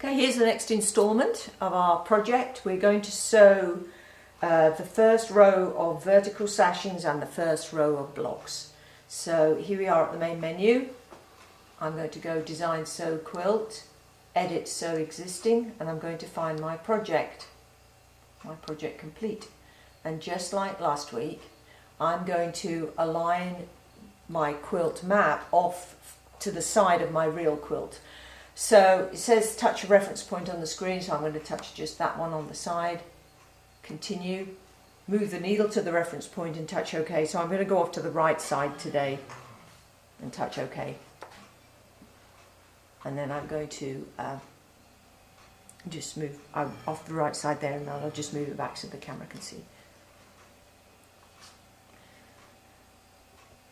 Okay, here's the next instalment of our project. We're going to sew the first row of vertical sashings and the first row of blocks. So here we are at the main menu. I'm going to go Design Sew Quilt, Edit Sew Existing, and I'm going to find my project complete. And just like last week, I'm going to align my quilt map off to the side of my real quilt. So it says touch a reference point on the screen, so I'm going to touch just that one on the side. Continue. Move the needle to the reference point and touch OK. So I'm going to go off to the right side today and touch OK. And then I'm going to just move off the right side there, and then I'll just move it back so the camera can see.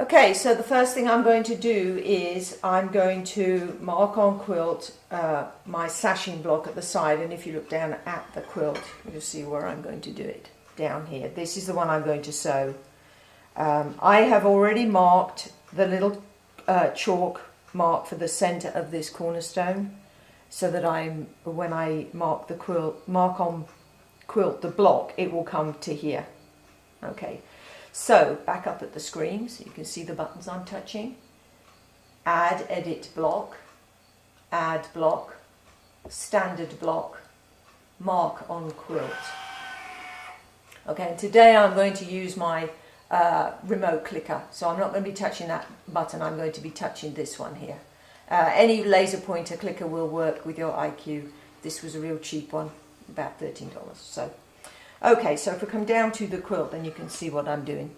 Okay, so the first thing I'm going to do is I'm going to mark on quilt my sashing block at the side, and if you look down at the quilt, you'll see where I'm going to do it, down here. This is the one I'm going to sew. I have already marked the little chalk mark for the center of this cornerstone, so that when I mark on quilt the block, it will come to here. Okay. So, back up at the screen so you can see the buttons I'm touching. Add edit block, add block, standard block, mark on quilt. Okay, and today I'm going to use my remote clicker, so I'm not going to be touching that button, I'm going to be touching this one here. Any laser pointer clicker will work with your IQ. This was a real cheap one, about $13. So. Okay, so if we come down to the quilt, then you can see what I'm doing.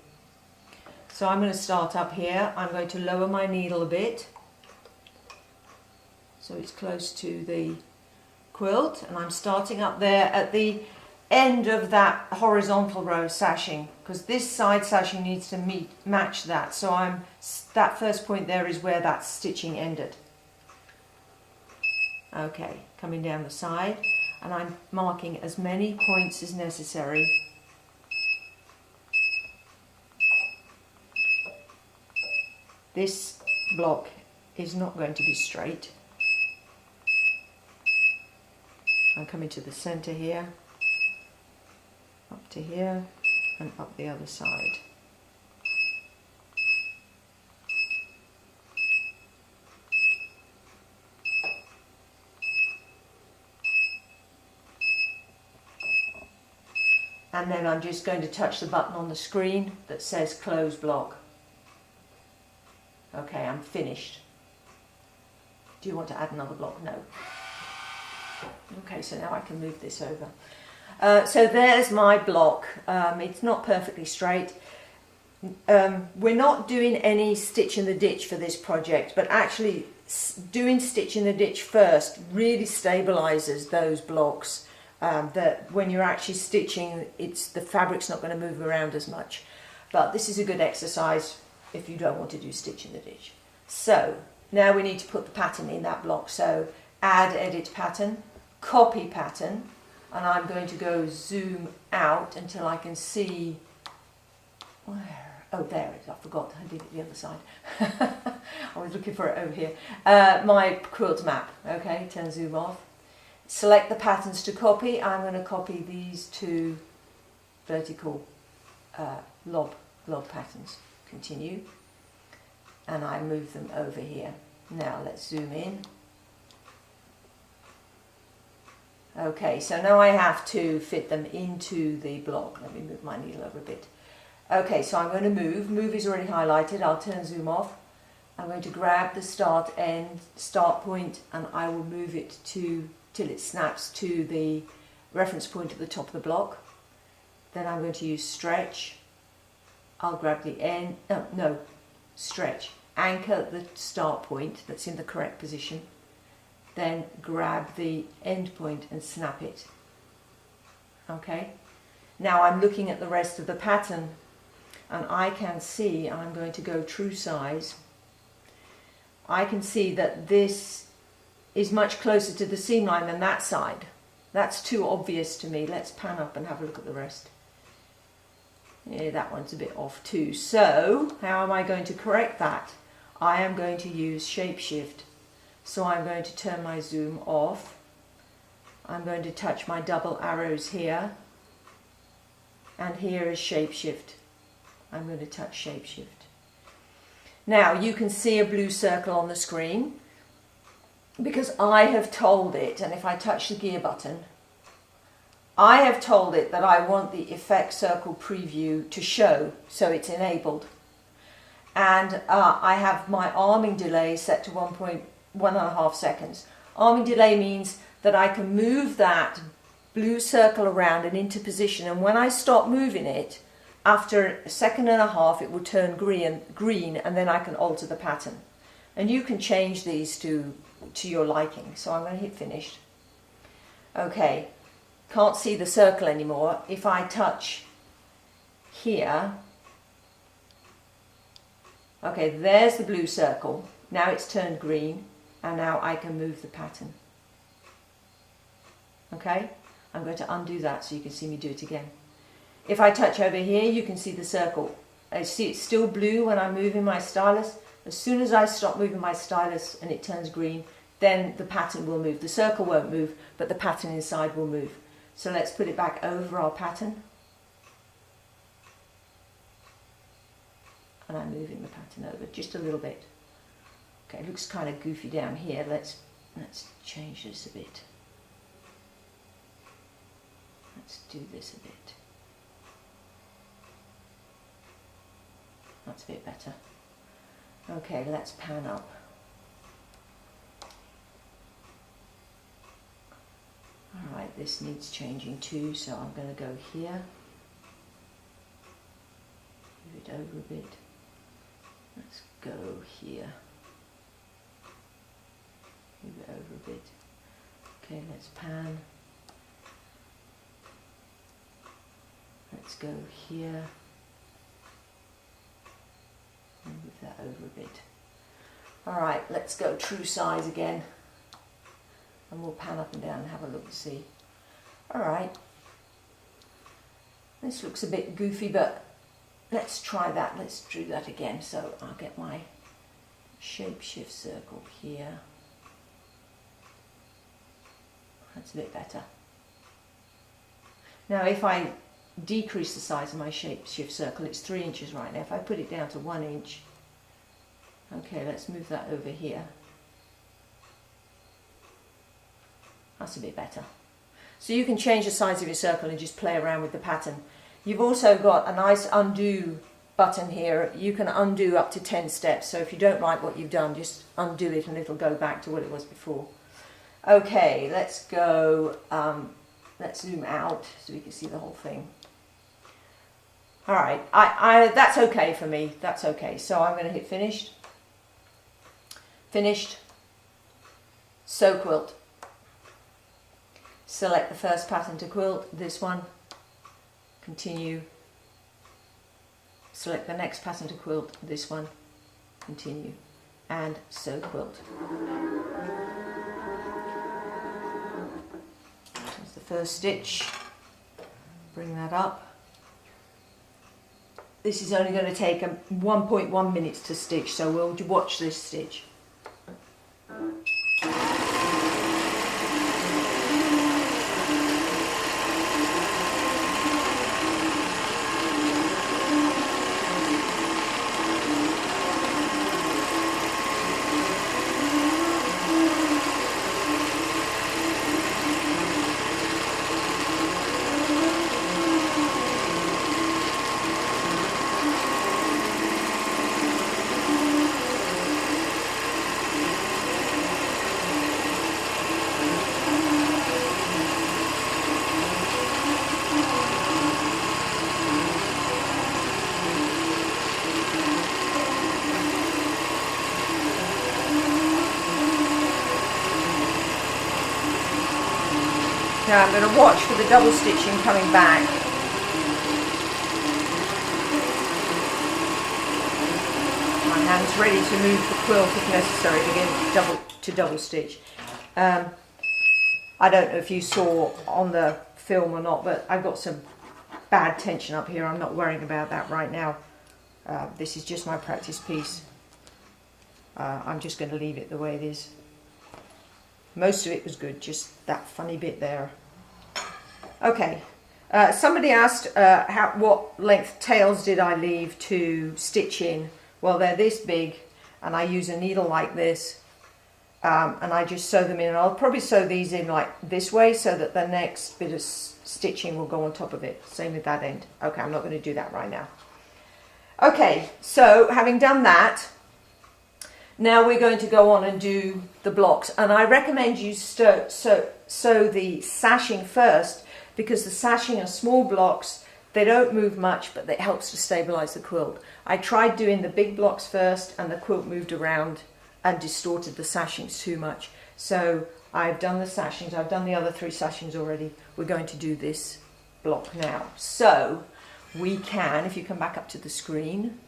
So I'm going to start up here. I'm going to lower my needle a bit, so it's close to the quilt, and I'm starting up there at the end of that horizontal row sashing, because this side sashing needs to match that. So that first point there is where that stitching ended. Okay, coming down the side. And I'm marking as many points as necessary. This block is not going to be straight. I'm coming to the center here, up to here, and up the other side. And then I'm just going to touch the button on the screen that says close block. Okay, I'm finished. Do you want to add another block? No. Okay, so now I can move this over. So there's my block. It's not perfectly straight. We're not doing any stitch in the ditch for this project, but actually doing stitch in the ditch first really stabilizes those blocks. That when you're actually stitching, the fabric's not going to move around as much. But this is a good exercise if you don't want to do stitch in the ditch. So now we need to put the pattern in that block. So add edit pattern, copy pattern, and I'm going to go zoom out until I can see where. Oh, there it is. I forgot. I did it the other side. I was looking for it over here. My quilt map. Okay, turn zoom off. Select the patterns to copy. I'm going to copy these two vertical lob patterns. Continue. And I move them over here. Now let's zoom in. Okay, so now I have to fit them into the block. Let me move my needle over a bit. Okay, so I'm going to move. Move is already highlighted. I'll turn zoom off. I'm going to grab the start point, and I will move it till it snaps to the reference point at the top of the block. Then I'm going to use stretch. I'll grab the end, stretch. Anchor the start point that's in the correct position. Then grab the end point and snap it. Okay. Now I'm looking at the rest of the pattern, and I can see, I'm going to go true size. I can see that this is much closer to the seam line than that side. That's too obvious to me. Let's pan up and have a look at the rest. Yeah, that one's a bit off too. So how am I going to correct that? I am going to use shape shift. So I'm going to turn my zoom off I'm going to touch my double arrows here, and here is shapeshift. I'm going to touch shapeshift. Now you can see a blue circle on the screen because I have told it, and if I touch the gear button, I have told it that I want the effect circle preview to show, so it's enabled. And I have my arming delay set to 1.5 seconds. Arming delay means that I can move that blue circle around and into position, and when I stop moving it, after 1.5 seconds it will turn green, and then I can alter the pattern. And you can change these to your liking. So I'm going to hit finish. Okay, can't see the circle anymore. If I touch here, okay, there's the blue circle. Now it's turned green, and now I can move the pattern. Okay, I'm going to undo that so you can see me do it again. If I touch over here, you can see the circle. I see it's still blue when I'm moving my stylus. As soon as I stop moving my stylus and it turns green, then the pattern will move. The circle won't move, but the pattern inside will move. So let's put it back over our pattern. And I'm moving the pattern over just a little bit. Okay, it looks kind of goofy down here. Let's change this a bit. Let's do this a bit. That's a bit better. Okay, let's pan up. Alright, this needs changing too, so I'm going to go here. Move it over a bit. Let's go here. Move it over a bit. Okay, let's pan. Let's go here. And move that over a bit. Alright, let's go true size again. And we'll pan up and down and have a look and see. Alright. This looks a bit goofy, but let's try that. Let's do that again. So I'll get my shapeshift circle here. That's a bit better. Now if I decrease the size of my shapeshift circle, it's 3 inches right now. If I put it down to 1 inch, okay, let's move that over here. That's a bit better. So you can change the size of your circle and just play around with the pattern. You've also got a nice undo button here. You can undo up to 10 steps. So if you don't like what you've done, just undo it and it'll go back to what it was before. Okay, let's go, let's zoom out so we can see the whole thing. All right, that's okay for me. That's okay. So I'm going to hit finished. Finished. Sew quilt. Select the first pattern to quilt, this one. Continue. Select the next pattern to quilt, this one. Continue. And sew quilt. There's the first stitch. Bring that up. This is only going to take 1.1 minutes to stitch, so we'll watch this stitch. Now I'm going to watch for the double stitching coming back. My hand's ready to move the quilt if necessary to double stitch. I don't know if you saw on the film or not, but I've got some bad tension up here. I'm not worrying about that right now. This is just my practice piece. I'm just going to leave it the way it is. Most of it was good, just that funny bit there. Okay, somebody asked what length tails did I leave to stitch in. Well, they're this big, and I use a needle like this, and I just sew them in. And I'll probably sew these in like this way so that the next bit of stitching will go on top of it. Same with that end. Okay, I'm not going to do that right now. Okay, so having done that, now we're going to go on and do the blocks, and I recommend you sew the sashing first, because the sashing are small blocks. They don't move much, but it helps to stabilize the quilt. I tried doing the big blocks first, and the quilt moved around and distorted the sashings too much. So I've done the sashings. I've done the other 3 sashings already. We're going to do this block now. So we can, if you come back up to the screen,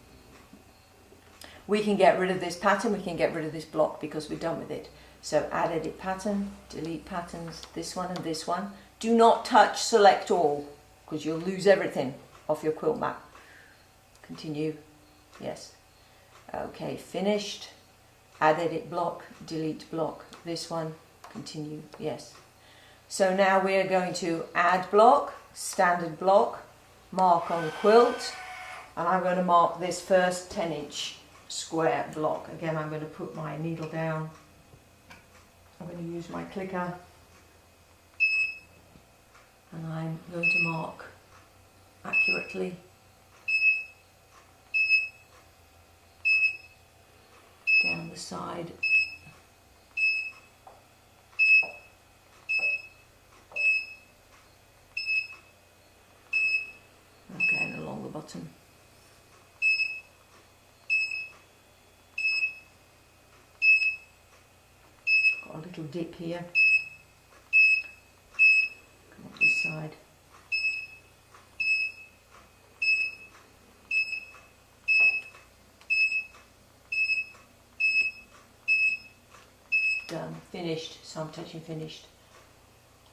we can get rid of this pattern, we can get rid of this block because we're done with it. So add edit pattern, delete patterns, this one and this one. Do not touch select all, because you'll lose everything off your quilt map. Continue, yes. Okay, finished. Add edit block, delete block, this one, continue, yes. So now we're going to add block, standard block, mark on quilt, and I'm going to mark this first 10-inch square block. Again, I'm going to put my needle down. I'm going to use my clicker, and I'm going to mark accurately. Down the side. Okay, and along the bottom. Got a little dip here. Come up this side. Done, finished, so I'm touching finished.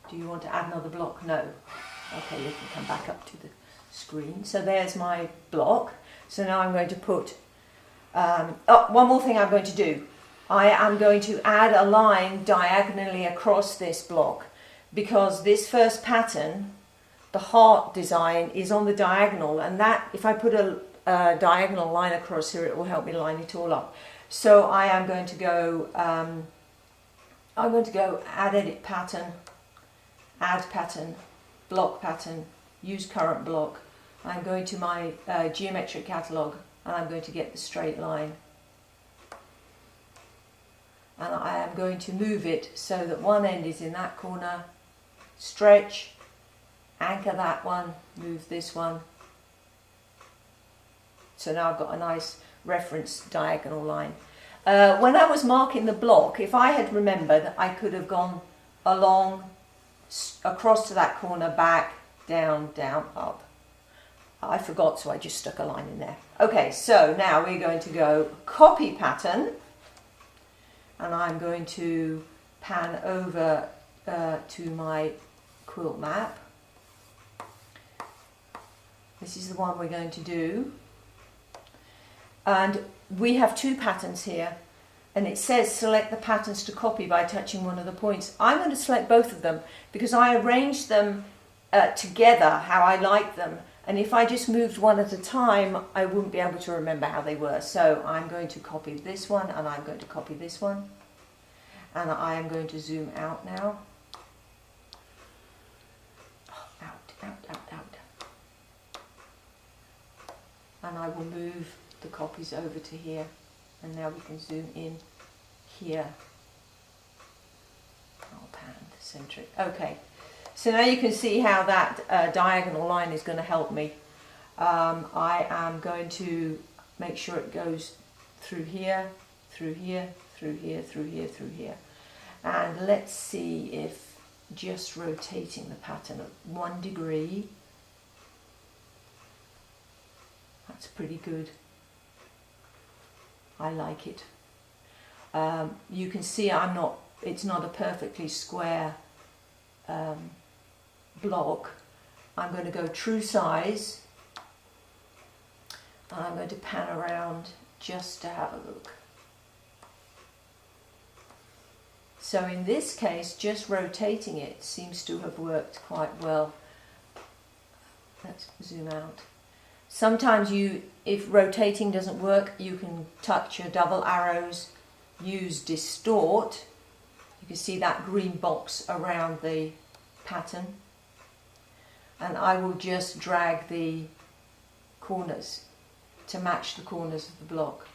Do you want to add another block? No. Okay, you can come back up to the screen. So there's my block. So now I'm going to put, one more thing I'm going to do. I am going to add a line diagonally across this block, because this first pattern, the heart design, is on the diagonal, and that, if I put a diagonal line across here, it will help me line it all up. So I am going to go add edit pattern, add pattern, block pattern, use current block. I'm going to my geometric catalogue, and I'm going to get the straight line. And I am going to move it so that one end is in that corner, stretch, anchor that one, move this one. So now I've got a nice reference diagonal line. When I was marking the block, if I had remembered, I could have gone along, across to that corner, back, down, down, up. I forgot, so I just stuck a line in there. Okay, so now we're going to go copy pattern, and I'm going to pan over to my quilt map. This is the one we're going to do. And we have 2 patterns here, and it says select the patterns to copy by touching one of the points. I'm going to select both of them because I arranged them together how I like them, and if I just moved one at a time, I wouldn't be able to remember how they were. So I'm going to copy this one, and I'm going to copy this one, and I am going to zoom out now. Oh, out. And I will move the copies over to here, and now we can zoom in here. I'll pan centric. Okay, so now you can see how that diagonal line is going to help me. I am going to make sure it goes through here, through here, through here, through here, through here. And let's see if just rotating the pattern at 1 degree, that's pretty good. I like it. You can see it's not a perfectly square block. I'm going to go true size, and I'm going to pan around just to have a look. So in this case, just rotating it seems to have worked quite well. Let's zoom out. Sometimes if rotating doesn't work, you can touch your double arrows, use distort. You can see that green box around the pattern. And I will just drag the corners to match the corners of the block.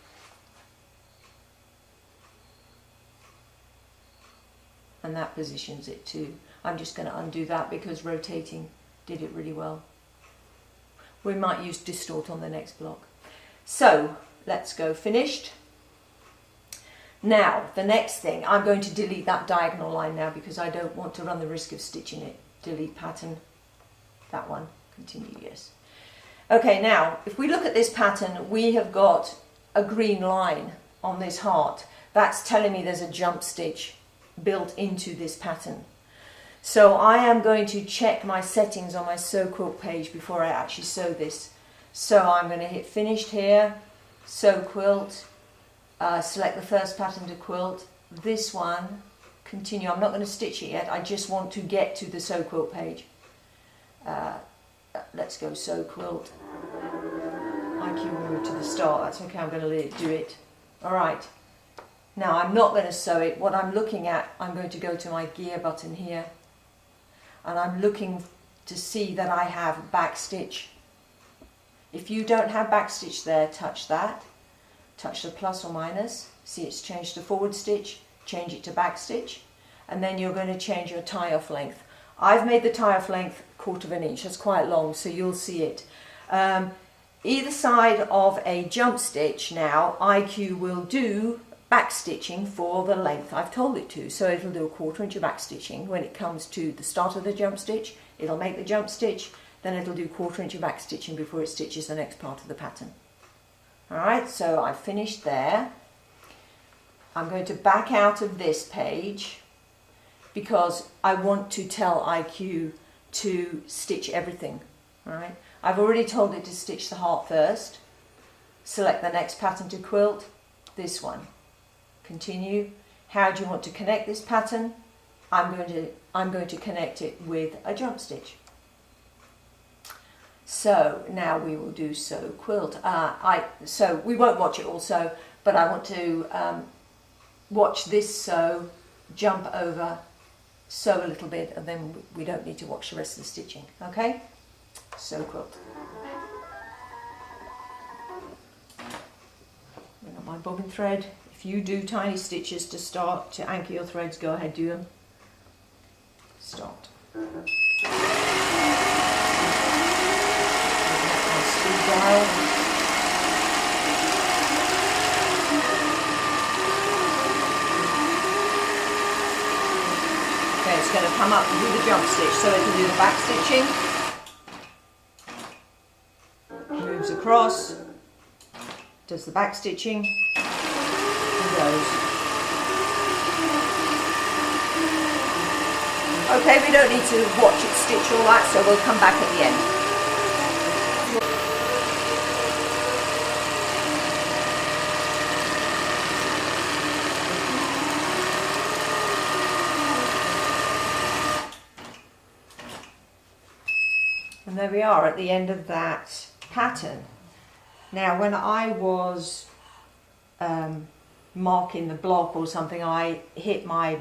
And that positions it too. I'm just going to undo that because rotating did it really well. We might use distort on the next block. So let's go finished. Now the next thing, I'm going to delete that diagonal line now because I don't want to run the risk of stitching it. Delete pattern, that one, continue, yes. Okay, now if we look at this pattern, we have got a green line on this heart. That's telling me there's a jump stitch built into this pattern. So I am going to check my settings on my sew quilt page before I actually sew this. So I'm going to hit finished here, sew quilt, select the first pattern to quilt, this one, continue. I'm not going to stitch it yet, I just want to get to the sew quilt page. Let's go sew quilt. IQ move to the start, that's okay, I'm going to let it do it. Alright, now I'm not going to sew it. What I'm looking at, I'm going to go to my gear button here. And I'm looking to see that I have back stitch. If you don't have back stitch there, touch that. Touch the plus or minus. See it's changed to forward stitch. Change it to back stitch. And then you're going to change your tie off length. I've made the tie off length 1/4 inch. That's quite long, so you'll see it. Either side of a jump stitch now, IQ will do back stitching for the length I've told it to. So it'll do 1/4 inch of back stitching when it comes to the start of the jump stitch. It'll make the jump stitch, then it'll do 1/4 inch of back stitching before it stitches the next part of the pattern. Alright, so I've finished there. I'm going to back out of this page because I want to tell IQ to stitch everything. Alright, I've already told it to stitch the heart first. Select the next pattern to quilt, this one. Continue. How do you want to connect this pattern? I'm going to connect it with a jump stitch. So now we will do sew quilt. So we won't watch it all sew, but I want to watch this sew, jump over, sew a little bit, and then we don't need to watch the rest of the stitching. Okay? Sew quilt. Bring up my bobbin thread. If you do tiny stitches to start, to anchor your threads, go ahead, do them. Start. Speed dial. Okay, it's going to come up and do the jump stitch, so it can do the back stitching. Moves across, does the back stitching. Goes. Okay, we don't need to watch it stitch all that, so we'll come back at the end. And there we are at the end of that pattern. Now when I was marking the block or something, I hit my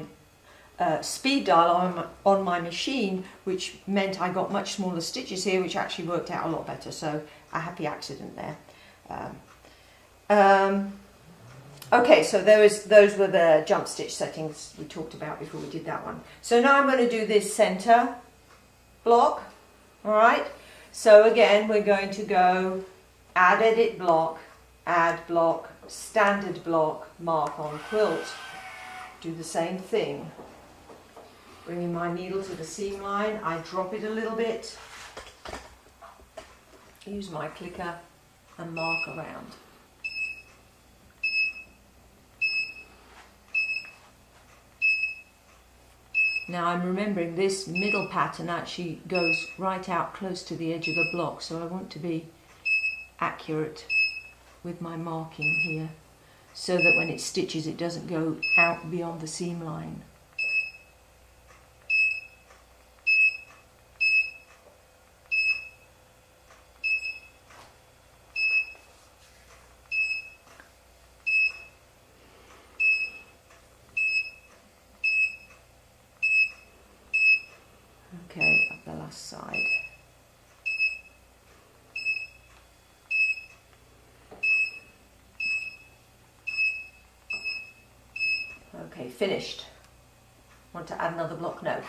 speed dial on my machine, which meant I got much smaller stitches here, which actually worked out a lot better, so a happy accident there. Okay, so those were the jump stitch settings we talked about before we did that one. So now I'm going to do this center block. Alright, so again we're going to go add edit block, add block, standard block, mark on quilt. Do the same thing. Bringing my needle to the seam line, I drop it a little bit, use my clicker and mark around. Now I'm remembering this middle pattern actually goes right out close to the edge of the block, so I want to be accurate with my marking here so that when it stitches it doesn't go out beyond the seam line. Okay, up the last side. Okay, finished. Want to add another block? No.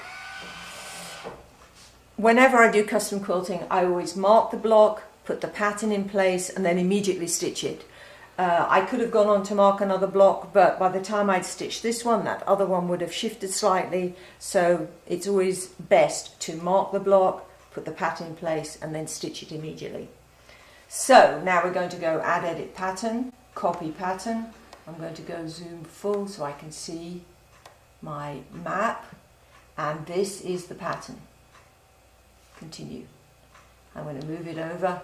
Whenever I do custom quilting, I always mark the block, put the pattern in place, and then immediately stitch it. I could have gone on to mark another block, but by the time I'd stitched this one, that other one would have shifted slightly. So it's always best to mark the block, put the pattern in place, and then stitch it immediately. So now we're going to go add edit pattern, copy pattern. I'm going to go zoom full so I can see my map, and this is the pattern. Continue. I'm going to move it over,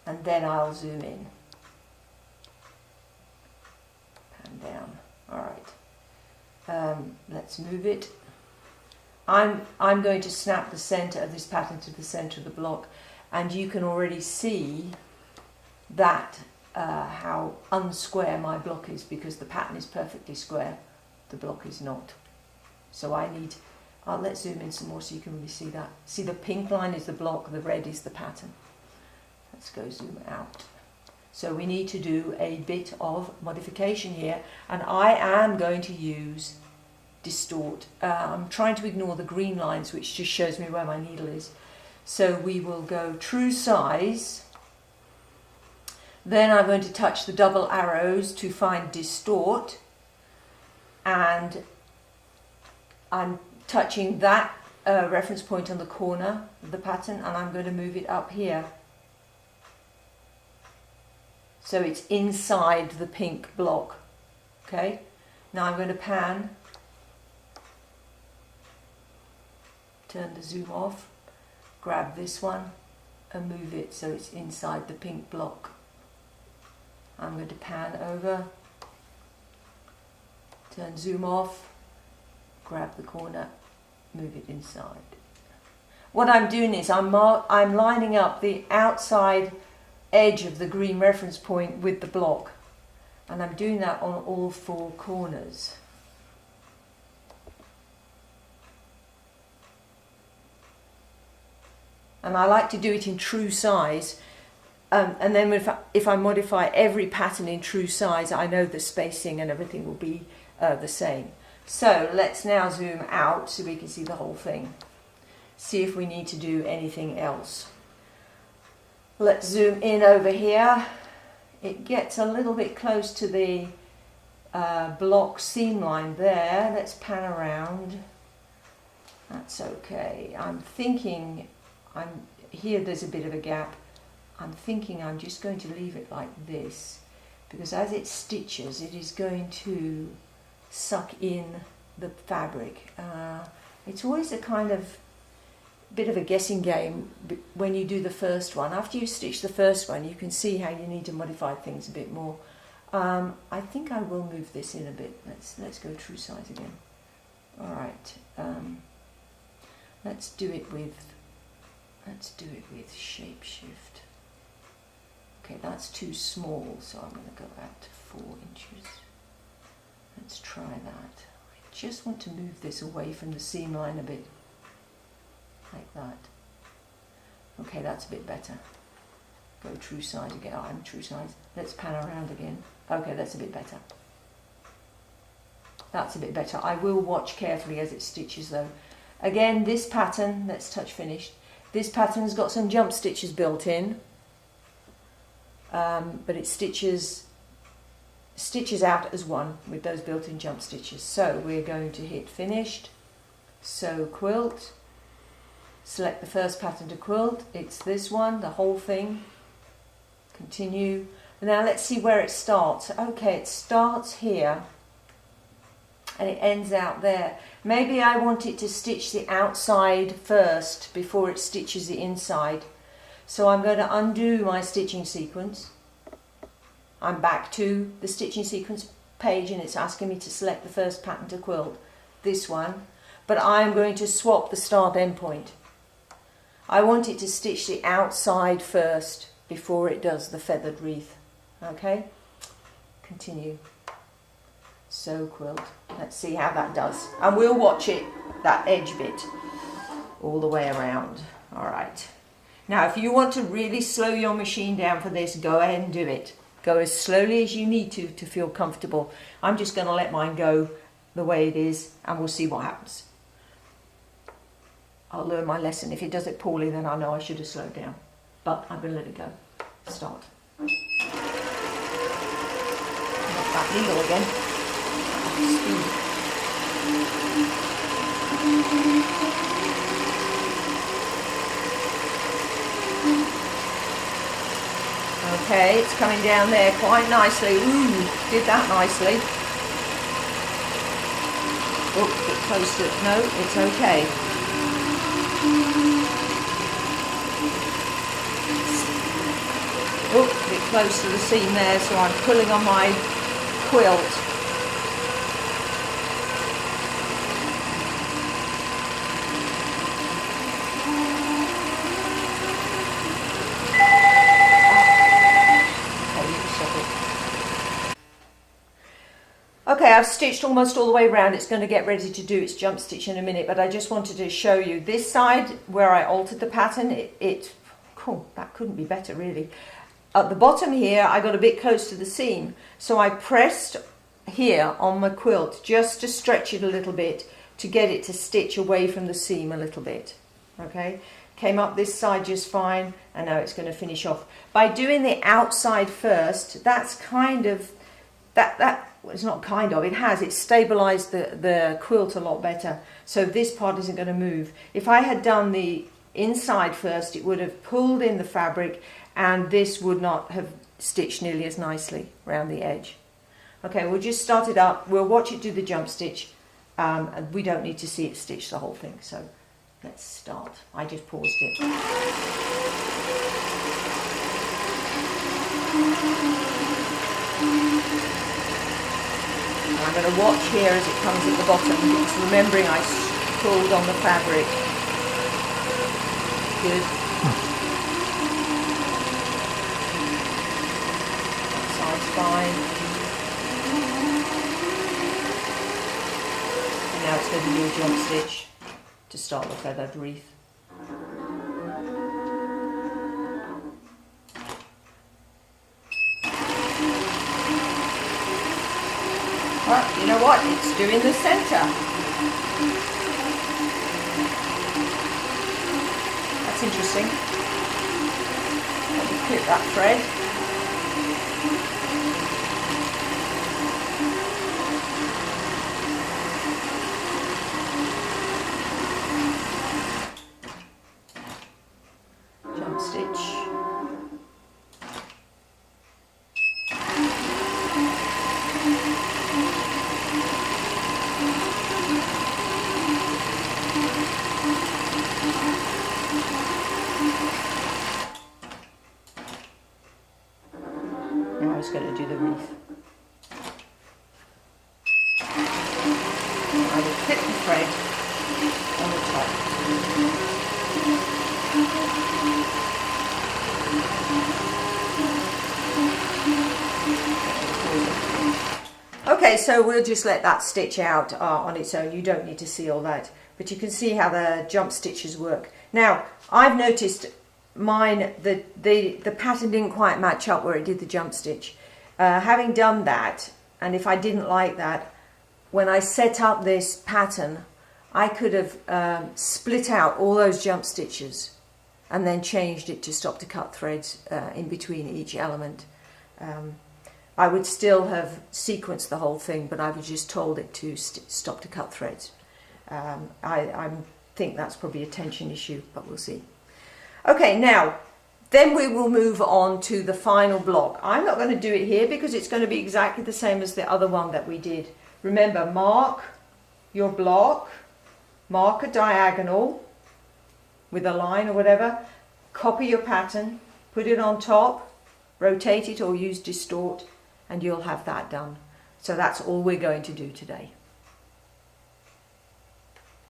and then I'll zoom in. Pan down. All right. Let's move it. I'm going to snap the center of this pattern to the center of the block, and you can already see that how unsquare my block is, because the pattern is perfectly square, the block is not. So I need, let's zoom in some more so you can really see that. See, the pink line is the block, the red is the pattern. Let's go zoom out. So we need to do a bit of modification here, and I am going to use distort. I'm trying to ignore the green lines, which just shows me where my needle is. So we will go true size. Then I'm going to touch the double arrows to find distort, and I'm touching that reference point on the corner of the pattern, and I'm going to move it up here. So it's inside the pink block. Okay, now I'm going to pan, turn the zoom off, grab this one and move it so it's inside the pink block. I'm going to pan over, turn zoom off, grab the corner, move it inside. What I'm doing is I'm lining up the outside edge of the green reference point with the block, and I'm doing that on all four corners. And I like to do it in true size, and then if I modify every pattern in true size, I know the spacing and everything will be the same. So let's now zoom out so we can see the whole thing. See if we need to do anything else. Let's zoom in over here. It gets a little bit close to the block seam line there. Let's pan around. That's okay. I'm thinking, here there's a bit of a gap. I'm thinking I'm just going to leave it like this, because as it stitches, it is going to suck in the fabric. It's always a kind of bit of a guessing game when you do the first one. After you stitch the first one, you can see how you need to modify things a bit more. I think I will move this in a bit. Let's go true size again. All right. Let's do it with shape shift. Okay, that's too small, so I'm going to go back to 4 inches. Let's try that. I just want to move this away from the seam line a bit. Like that. Okay, that's a bit better. Go true size again. Oh, I'm true size. Let's pan around again. Okay, that's a bit better. That's a bit better. I will watch carefully as it stitches though. Again, this pattern, let's touch finished. This pattern has got some jump stitches built in, but it stitches out as one with those built-in jump stitches. So we're going to hit finished, sew quilt, select the first pattern to quilt. It's this one, the whole thing. Continue. Now let's see where it starts. Okay, it starts here and it ends out there. Maybe I want it to stitch the outside first before it stitches the inside. So I'm going to undo my stitching sequence. I'm back to the stitching sequence page and it's asking me to select the first pattern to quilt, this one, but I'm going to swap the start end point. I want it to stitch the outside first before it does the feathered wreath. Okay, continue. Sew quilt. Let's see how that does, and we'll watch it, that edge bit. all the way around. All right. Now, if you want to really slow your machine down for this, go ahead and do it. Go as slowly as you need to feel comfortable. I'm just going to let mine go the way it is, and we'll see what happens. I'll learn my lesson. If it does it poorly, then I know I should have slowed down. But I'm going to let it go. Start. That needle again. Speed. Okay, it's coming down there quite nicely. Ooh, did that nicely. Oh, a bit close to it. No, it's okay. Oh, a bit close to the seam there, so I'm pulling on my quilt. Okay, I've stitched almost all the way around. It's going to get ready to do its jump stitch in a minute, but I just wanted to show you this side where I altered the pattern. Cool, that couldn't be better really. At the bottom here, I got a bit close to the seam, so I pressed here on my quilt just to stretch it a little bit to get it to stitch away from the seam a little bit. Okay, came up this side just fine, and now it's going to finish off. By doing the outside first, that's kind of, well, it's not kind of, it's stabilized the quilt a lot better. So this part isn't going to move. If I had done the inside first, it would have pulled in the fabric, and this would not have stitched nearly as nicely around the edge. Okay, we'll just start it up. We'll watch it do the jump stitch. And we don't need to see it stitch the whole thing. So let's start. I just paused it. I'm going to watch here as it comes at the bottom, because remembering I pulled on the fabric. Good. That side's fine. And now it's going to do a jump stitch to start the feathered wreath. Well, you know what? It's doing the centre. That's interesting. Let me clip that thread. Jump stitch. Now I was going to do the wreath. I will clip the thread on the top. Okay, so we'll just let that stitch out on its own. You don't need to see all that, but you can see how the jump stitches work. Now, I've noticed mine, the pattern didn't quite match up where it did the jump stitch. Having done that, and if I didn't like that, when I set up this pattern, I could have split out all those jump stitches and then changed it to stop to cut threads in between each element. I would still have sequenced the whole thing, but I was just told it to stop to cut threads. I think that's probably a tension issue, but we'll see. Okay, now, then we will move on to the final block. I'm not going to do it here because it's going to be exactly the same as the other one that we did. Remember, mark your block, mark a diagonal with a line or whatever, copy your pattern, put it on top, rotate it or use distort, and you'll have that done. So that's all we're going to do today.